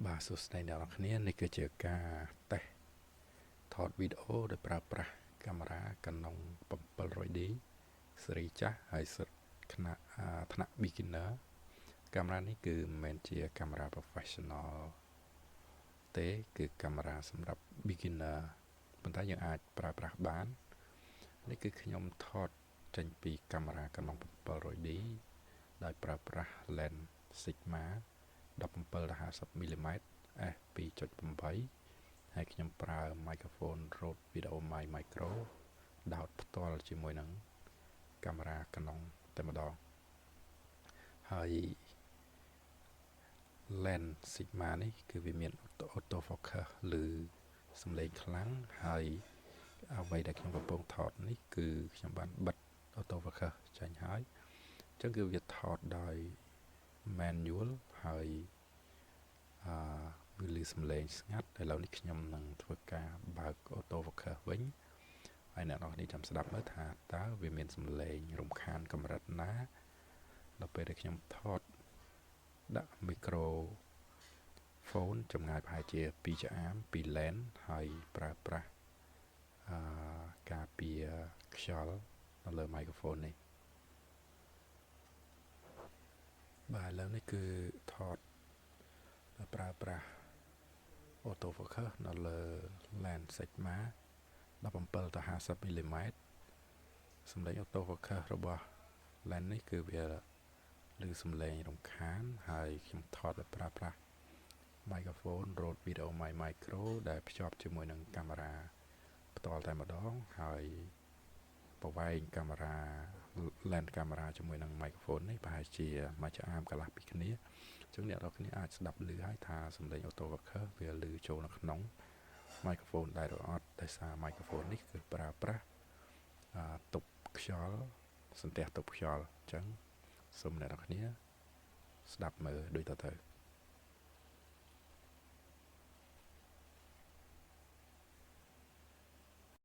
បាទសួស្តីអ្នកនរគ្នានេះគឺជាការតេស្តថតវីដេអូដោយប្រើប្រាស់កាមេរ៉ា Canon 700D ស៊េរីចាស់ហើយសិតថ្នាក់ beginner កាមេរ៉ានេះគឺមិនមែនជាកាមេរ៉ា professional ទេគឺកាមេរ៉ាសម្រាប់ beginner ប៉ុន្តែយើងអាចប្រើប្រាស់បាននេះគឺខ្ញុំថតចេញពីកាមេរ៉ា Canon 700D ដោយប្រើប្រាស់ lens Sigma 17-50mm f 2.8 ហើយខ្ញុំប្រើ microphone Rode VideoMic Micro ដោតផ្ទាល់ជាមួយនឹងកាមេរ៉ា Canon តែម្ដងហើយ lens Sigma នេះគឺវាមាន auto focus ឬសំឡេងខ្លាំងហើយអ្វីដែលខ្ញុំកំពុងថតនេះគឺខ្ញុំបានបិទ auto focus ចេញហើយអញ្ចឹងគឺវាថតដោយ manual ហើយវាលឺសំឡេងស្ងាត់ឥឡូវនេះខ្ញុំនឹងធ្វើការបើក auto focus វិញហើយអ្នកនរគ្នាចាំស្ដាប់មើលថាតើវាមានសំឡេងរំខានកម្រិតណាដល់ពេលដែលខ្ញុំថតដាក់មីក្រូហ្វូនចម្ងាយប្រហែលជា2ច្អាមពី lens ហើយប្រើប្រាស់ការពារខ្យល់នៅលើ microphone នេះបាទឥឡូវនេះគឺថតប្រើប្រាស់ auto focus នៅលើ lens Sigma 17-50mm សំឡេង auto focus របស់ lens នេះគឺវាឮសំឡេងរំខានហើយខ្ញុំថតដោយប្រើប្រាស់ microphone Rode VideoMic Micro ដែលភ្ជាប់ជាមួយនឹងកាមេរ៉ាផ្ទាល់តែម្ដងហើយប្រវែងកាមេរ៉ា lens កាមេរ៉ាជាមួយនឹង microphone នេះប្រហែលជាមួយច្អាមកន្លះពីគ្នាអញ្ចឹងអ្នកនរគ្នាអាចស្ដាប់ឮហើយថាសំឡេង auto focus វាឮចូលនៅក្នុង microphone ដែរឬអត់ដោយសារ microphone នេះគឺប្រើប្រាស់ទប់ខ្យល់សន្ទះទប់ខ្យល់អញ្ចឹងសូមអ្នកនរគ្នាស្ដាប់មើលដូចតទៅ